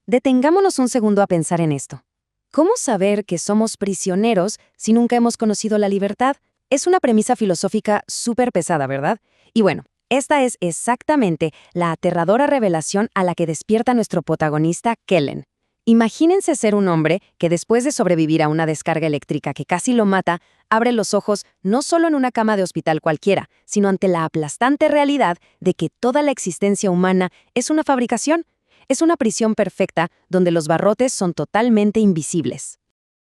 Detengámonos un segundo a pensar en esto. ¿Cómo saber que somos prisioneros si nunca hemos conocido la libertad? Es una premisa filosófica súper pesada, ¿verdad? Y bueno, esta es exactamente la aterradora revelación a la que despierta nuestro protagonista, Kellen. Imagínense ser un hombre que después de sobrevivir a una descarga eléctrica que casi lo mata, abre los ojos no solo en una cama de hospital cualquiera, sino ante la aplastante realidad de que toda la existencia humana es una fabricación. Es una prisión perfecta donde los barrotes son totalmente invisibles.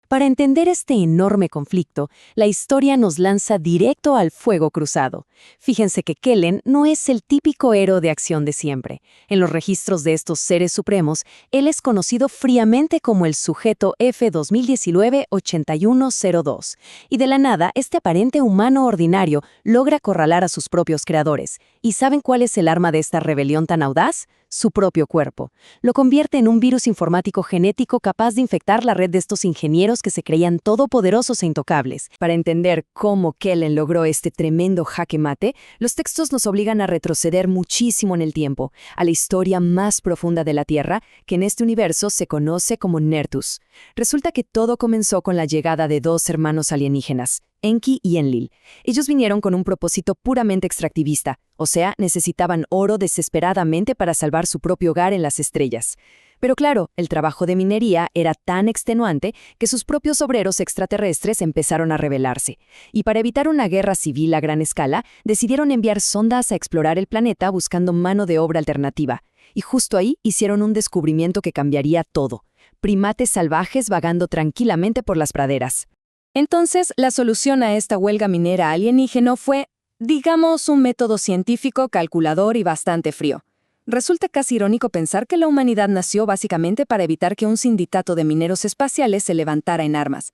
Para entender este enorme conflicto, la historia nos lanza directo al fuego cruzado. Fíjense que Kellen no es el típico héroe de acción de siempre. En los registros de estos seres supremos, él es conocido fríamente como el sujeto F-2019-8102. Y de la nada, este aparente humano ordinario logra acorralar a sus propios creadores. ¿Y saben cuál es el arma de esta rebelión tan audaz? Su propio cuerpo. Lo convierte en un virus informático genético capaz de infectar la red de estos ingenieros que se creían todopoderosos e intocables. Para entender cómo Kellen logró este tremendo jaque mate, los textos nos obligan a retroceder muchísimo en el tiempo, a la historia más profunda de la Tierra, que en este universo se conoce como Nertus. Resulta que todo comenzó con la llegada de dos hermanos alienígenas, Enki y Enlil. Ellos vinieron con un propósito puramente extractivista, o sea, necesitaban oro desesperadamente para salvar su propio hogar en las estrellas. Pero claro, el trabajo de minería era tan extenuante que sus propios obreros extraterrestres empezaron a rebelarse. Y para evitar una guerra civil a gran escala, decidieron enviar sondas a explorar el planeta buscando mano de obra alternativa. Y justo ahí hicieron un descubrimiento que cambiaría todo: primates salvajes vagando tranquilamente por las praderas. Entonces, la solución a esta huelga minera alienígena fue, digamos, un método científico, calculador y bastante frío. Resulta casi irónico pensar que la humanidad nació básicamente para evitar que un sindicato de mineros espaciales se levantara en armas.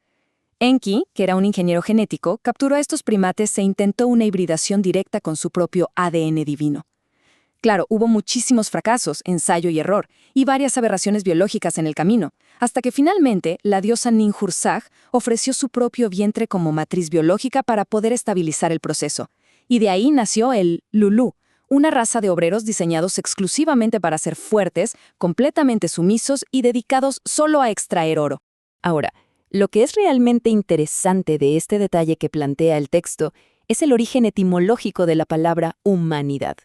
Enki, que era un ingeniero genético, capturó a estos primates e intentó una hibridación directa con su propio ADN divino. Claro, hubo muchísimos fracasos, ensayo y error, y varias aberraciones biológicas en el camino, hasta que finalmente la diosa Ninhursag ofreció su propio vientre como matriz biológica para poder estabilizar el proceso. Y de ahí nació el Lulu, una raza de obreros diseñados exclusivamente para ser fuertes, completamente sumisos y dedicados solo a extraer oro. Ahora, lo que es realmente interesante de este detalle que plantea el texto es el origen etimológico de la palabra humanidad.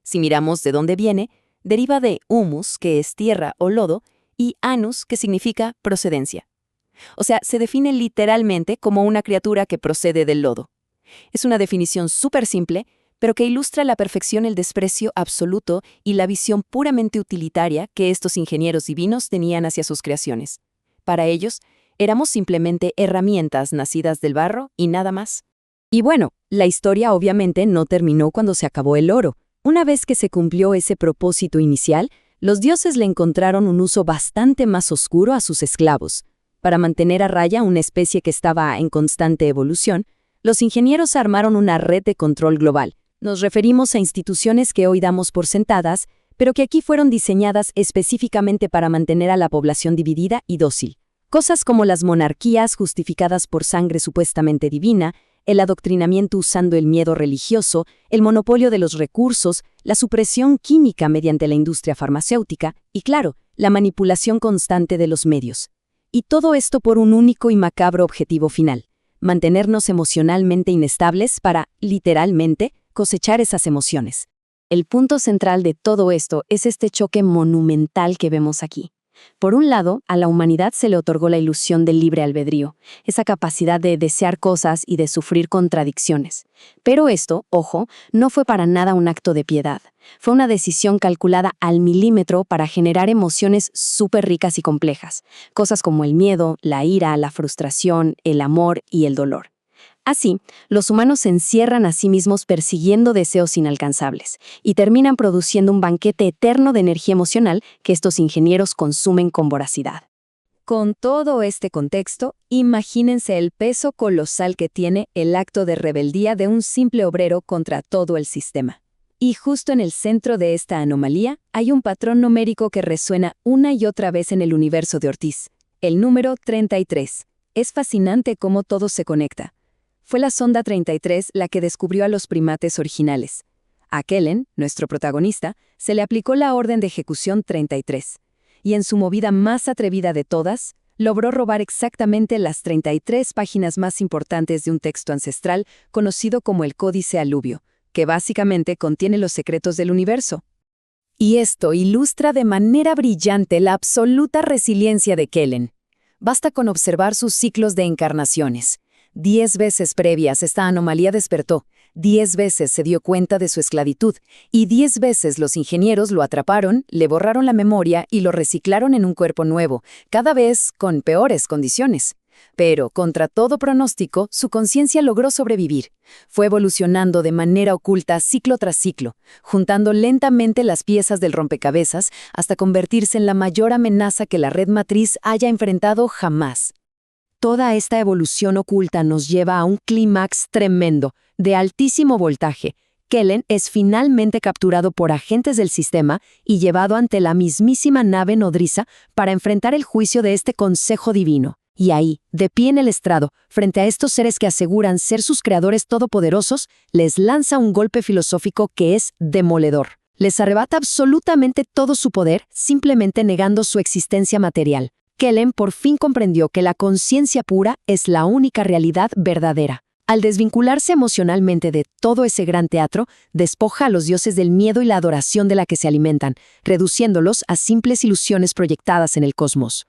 Si miramos de dónde viene, deriva de humus, que es tierra o lodo, y anus, que significa procedencia. O sea, se define literalmente como una criatura que procede del lodo. Es una definición súper simple, pero que ilustra a la perfección el desprecio absoluto y la visión puramente utilitaria que estos ingenieros divinos tenían hacia sus creaciones. Para ellos, éramos simplemente herramientas nacidas del barro y nada más. Y bueno, la historia obviamente no terminó cuando se acabó el oro. Una vez que se cumplió ese propósito inicial, los dioses le encontraron un uso bastante más oscuro a sus esclavos. Para mantener a raya una especie que estaba en constante evolución, los ingenieros armaron una red de control global. Nos referimos a instituciones que hoy damos por sentadas, pero que aquí fueron diseñadas específicamente para mantener a la población dividida y dócil. Cosas como las monarquías justificadas por sangre supuestamente divina, el adoctrinamiento usando el miedo religioso, el monopolio de los recursos, la supresión química mediante la industria farmacéutica y, claro, la manipulación constante de los medios. Y todo esto por un único y macabro objetivo final: mantenernos emocionalmente inestables para, literalmente, cosechar esas emociones. El punto central de todo esto es este choque monumental que vemos aquí. Por un lado, a la humanidad se le otorgó la ilusión del libre albedrío, esa capacidad de desear cosas y de sufrir contradicciones. Pero esto, ojo, no fue para nada un acto de piedad. Fue una decisión calculada al milímetro para generar emociones súper ricas y complejas, cosas como el miedo, la ira, la frustración, el amor y el dolor. Así, los humanos se encierran a sí mismos persiguiendo deseos inalcanzables y terminan produciendo un banquete eterno de energía emocional que estos ingenieros consumen con voracidad. Con todo este contexto, imagínense el peso colosal que tiene el acto de rebeldía de un simple obrero contra todo el sistema. Y justo en el centro de esta anomalía hay un patrón numérico que resuena una y otra vez en el universo de Ortiz: el número 33. Es fascinante cómo todo se conecta. Fue la sonda 33 la que descubrió a los primates originales. A Kellen, nuestro protagonista, se le aplicó la orden de ejecución 33. y en su movida más atrevida de todas, logró robar exactamente las 33 páginas más importantes de un texto ancestral conocido como el Códice Aluvio, que básicamente contiene los secretos del universo. Y esto ilustra de manera brillante la absoluta resiliencia de Kellen. Basta con observar sus ciclos de encarnaciones. 10 veces previas esta anomalía despertó, 10 veces se dio cuenta de su esclavitud, y 10 veces los ingenieros lo atraparon, le borraron la memoria y lo reciclaron en un cuerpo nuevo, cada vez con peores condiciones. Pero, contra todo pronóstico, su conciencia logró sobrevivir. Fue evolucionando de manera oculta ciclo tras ciclo, juntando lentamente las piezas del rompecabezas hasta convertirse en la mayor amenaza que la red matriz haya enfrentado jamás. Toda esta evolución oculta nos lleva a un clímax tremendo, de altísimo voltaje. Kellen es finalmente capturado por agentes del sistema y llevado ante la mismísima nave nodriza para enfrentar el juicio de este consejo divino. Y ahí, de pie en el estrado, frente a estos seres que aseguran ser sus creadores todopoderosos, les lanza un golpe filosófico que es demoledor. Les arrebata absolutamente todo su poder, simplemente negando su existencia material. Kellen por fin comprendió que la conciencia pura es la única realidad verdadera. Al desvincularse emocionalmente de todo ese gran teatro, despoja a los dioses del miedo y la adoración de la que se alimentan, reduciéndolos a simples ilusiones proyectadas en el cosmos.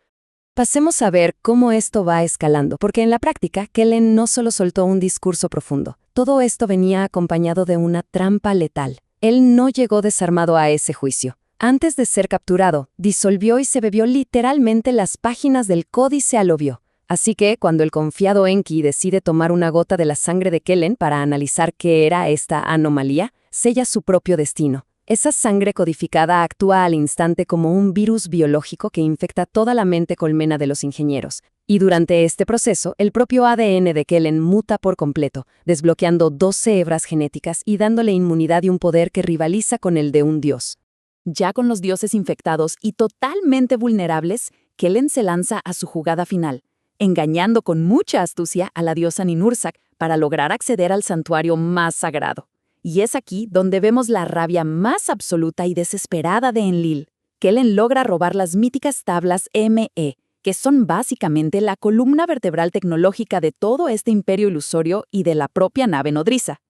Pasemos a ver cómo esto va escalando, porque en la práctica, Kellen no solo soltó un discurso profundo. Todo esto venía acompañado de una trampa letal. Él no llegó desarmado a ese juicio. Antes de ser capturado, disolvió y se bebió literalmente las páginas del Códice Aluvio. Así que, cuando el confiado Enki decide tomar una gota de la sangre de Kellen para analizar qué era esta anomalía, sella su propio destino. Esa sangre codificada actúa al instante como un virus biológico que infecta toda la mente colmena de los ingenieros. Y durante este proceso, el propio ADN de Kellen muta por completo, desbloqueando 12 hebras genéticas y dándole inmunidad y un poder que rivaliza con el de un dios. Ya con los dioses infectados y totalmente vulnerables, Kellen se lanza a su jugada final, engañando con mucha astucia a la diosa Ninursak para lograr acceder al santuario más sagrado. Y es aquí donde vemos la rabia más absoluta y desesperada de Enlil. Kellen logra robar las míticas tablas ME, que son básicamente la columna vertebral tecnológica de todo este imperio ilusorio y de la propia nave nodriza.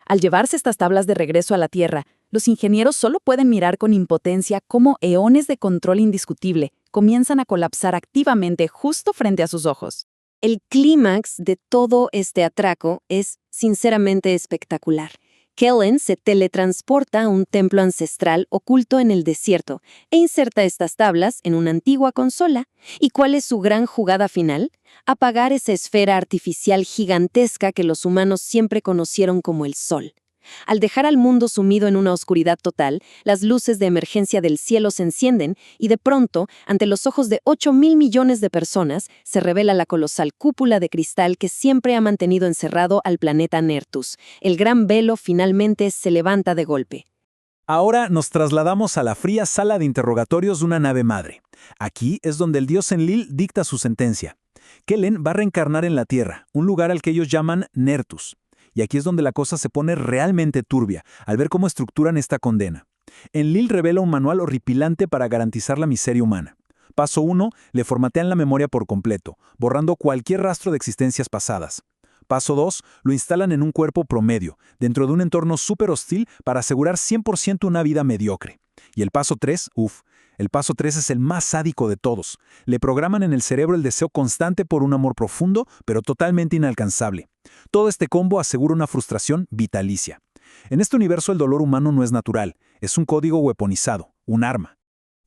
Al llevarse estas tablas de regreso a la Tierra, los ingenieros solo pueden mirar con impotencia cómo eones de control indiscutible comienzan a colapsar activamente justo frente a sus ojos. El clímax de todo este atraco es sinceramente espectacular. Kellen se teletransporta a un templo ancestral oculto en el desierto e inserta estas tablas en una antigua consola. ¿Y cuál es su gran jugada final? Apagar esa esfera artificial gigantesca que los humanos siempre conocieron como el Sol. Al dejar al mundo sumido en una oscuridad total, las luces de emergencia del cielo se encienden y de pronto, ante los ojos de 8.000 millones de personas, se revela la colosal cúpula de cristal que siempre ha mantenido encerrado al planeta Nertus. El gran velo finalmente se levanta de golpe. Ahora nos trasladamos a la fría sala de interrogatorios de una nave madre. Aquí es donde el dios Enlil dicta su sentencia. Kellen va a reencarnar en la Tierra, un lugar al que ellos llaman Nertus. Y aquí es donde la cosa se pone realmente turbia, al ver cómo estructuran esta condena. Enlil revela un manual horripilante para garantizar la miseria humana. Paso 1, le formatean la memoria por completo, borrando cualquier rastro de existencias pasadas. Paso 2, lo instalan en un cuerpo promedio, dentro de un entorno súper hostil para asegurar 100% una vida mediocre. Y el paso 3, el paso 3 es el más sádico de todos. Le programan en el cerebro el deseo constante por un amor profundo, pero totalmente inalcanzable. Todo este combo asegura una frustración vitalicia. En este universo el dolor humano no es natural, es un código weaponizado, un arma.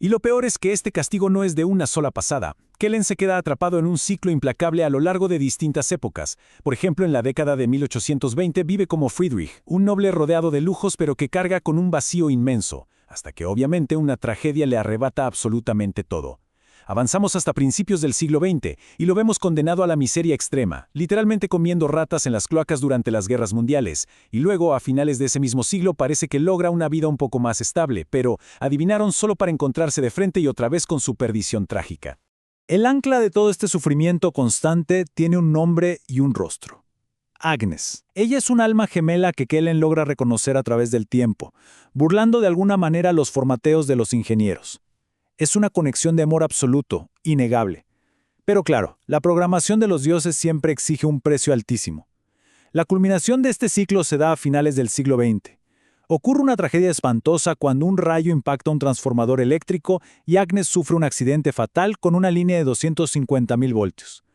Y lo peor es que este castigo no es de una sola pasada. Kellen se queda atrapado en un ciclo implacable a lo largo de distintas épocas. Por ejemplo, en la década de 1820 vive como Friedrich, un noble rodeado de lujos pero que carga con un vacío inmenso, hasta que obviamente una tragedia le arrebata absolutamente todo. Avanzamos hasta principios del siglo XX y lo vemos condenado a la miseria extrema, literalmente comiendo ratas en las cloacas durante las guerras mundiales, y luego a finales de ese mismo siglo parece que logra una vida un poco más estable, pero adivinaron solo para encontrarse de frente y otra vez con su perdición trágica. El ancla de todo este sufrimiento constante tiene un nombre y un rostro. Agnes. Ella es un alma gemela que Kellen logra reconocer a través del tiempo, burlando de alguna manera los formateos de los ingenieros. Es una conexión de amor absoluto, innegable. Pero claro, la programación de los dioses siempre exige un precio altísimo. La culminación de este ciclo se da a finales del siglo XX. Ocurre una tragedia espantosa cuando un rayo impacta un transformador eléctrico y Agnes sufre un accidente fatal con una línea de 250.000 voltios.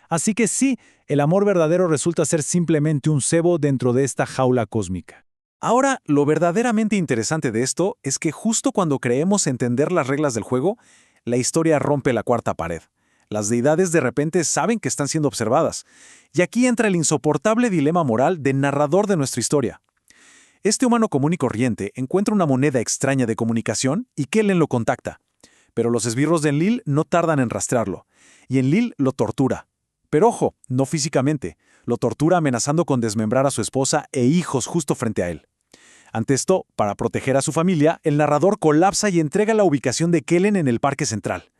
Así que sí, el amor verdadero resulta ser simplemente un cebo dentro de esta jaula cósmica. Ahora, lo verdaderamente interesante de esto es que justo cuando creemos entender las reglas del juego, la historia rompe la cuarta pared. Las deidades de repente saben que están siendo observadas. Y aquí entra el insoportable dilema moral del narrador de nuestra historia. Este humano común y corriente encuentra una moneda extraña de comunicación y Kellen lo contacta. Pero los esbirros de Enlil no tardan en rastrearlo. Y Enlil lo tortura. Pero ojo, no físicamente. Lo tortura amenazando con desmembrar a su esposa e hijos justo frente a él. Ante esto, para proteger a su familia, el narrador colapsa y entrega la ubicación de Kellen en el Parque Central.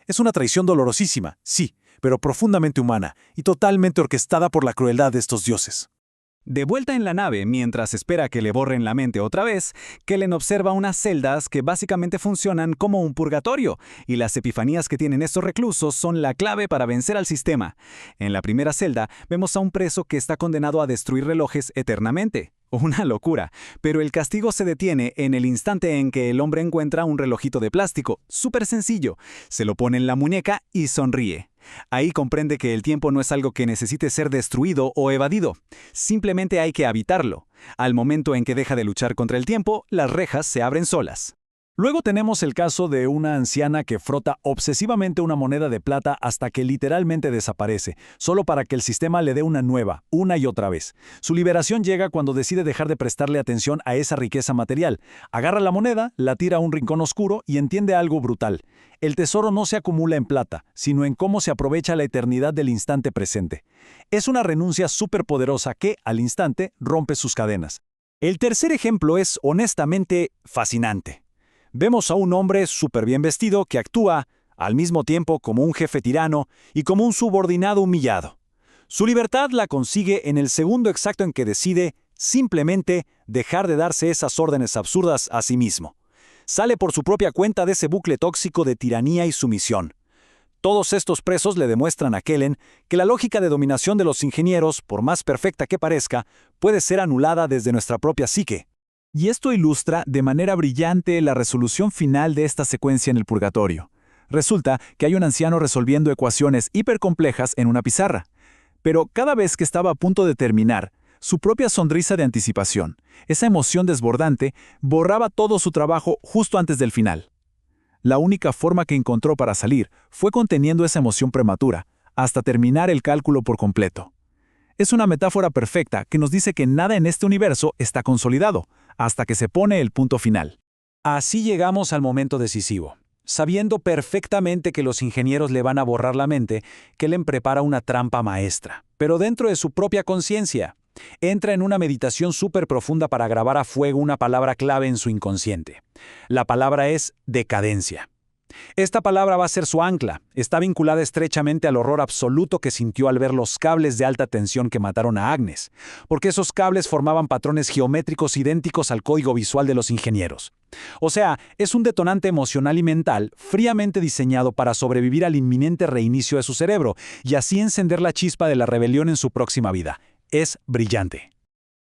Es una traición dolorosísima, sí, pero profundamente humana y totalmente orquestada por la crueldad de estos dioses. De vuelta en la nave, mientras espera que le borren la mente otra vez, Kellen observa unas celdas que básicamente funcionan como un purgatorio, y las epifanías que tienen estos reclusos son la clave para vencer al sistema. En la primera celda, vemos a un preso que está condenado a destruir relojes eternamente. Una locura, pero el castigo se detiene en el instante en que el hombre encuentra un relojito de plástico, súper sencillo, se lo pone en la muñeca y sonríe. Ahí comprende que el tiempo no es algo que necesite ser destruido o evadido, simplemente hay que habitarlo. Al momento en que deja de luchar contra el tiempo, las rejas se abren solas. Luego tenemos el caso de una anciana que frota obsesivamente una moneda de plata hasta que literalmente desaparece, solo para que el sistema le dé una nueva, una y otra vez. Su liberación llega cuando decide dejar de prestarle atención a esa riqueza material. Agarra la moneda, la tira a un rincón oscuro y entiende algo brutal. El tesoro no se acumula en plata, sino en cómo se aprovecha la eternidad del instante presente. Es una renuncia superpoderosa que, al instante, rompe sus cadenas. El tercer ejemplo es, honestamente, fascinante. Vemos a un hombre súper bien vestido que actúa, al mismo tiempo, como un jefe tirano y como un subordinado humillado. Su libertad la consigue en el segundo exacto en que decide, simplemente, dejar de darse esas órdenes absurdas a sí mismo. Sale por su propia cuenta de ese bucle tóxico de tiranía y sumisión. Todos estos presos le demuestran a Kellen que la lógica de dominación de los ingenieros, por más perfecta que parezca, puede ser anulada desde nuestra propia psique. Y esto ilustra de manera brillante la resolución final de esta secuencia en el purgatorio. Resulta que hay un anciano resolviendo ecuaciones hipercomplejas en una pizarra. Pero cada vez que estaba a punto de terminar, su propia sonrisa de anticipación, esa emoción desbordante, borraba todo su trabajo justo antes del final. La única forma que encontró para salir fue conteniendo esa emoción prematura, hasta terminar el cálculo por completo. Es una metáfora perfecta que nos dice que nada en este universo está consolidado, hasta que se pone el punto final. Así llegamos al momento decisivo. Sabiendo perfectamente que los ingenieros le van a borrar la mente, Kellen prepara una trampa maestra, pero dentro de su propia conciencia. Entra en una meditación súper profunda para grabar a fuego una palabra clave en su inconsciente. La palabra es decadencia. Esta palabra va a ser su ancla. Está vinculada estrechamente al horror absoluto que sintió al ver los cables de alta tensión que mataron a Agnes, porque esos cables formaban patrones geométricos idénticos al código visual de los ingenieros. O sea, es un detonante emocional y mental fríamente diseñado para sobrevivir al inminente reinicio de su cerebro y así encender la chispa de la rebelión en su próxima vida. Es brillante.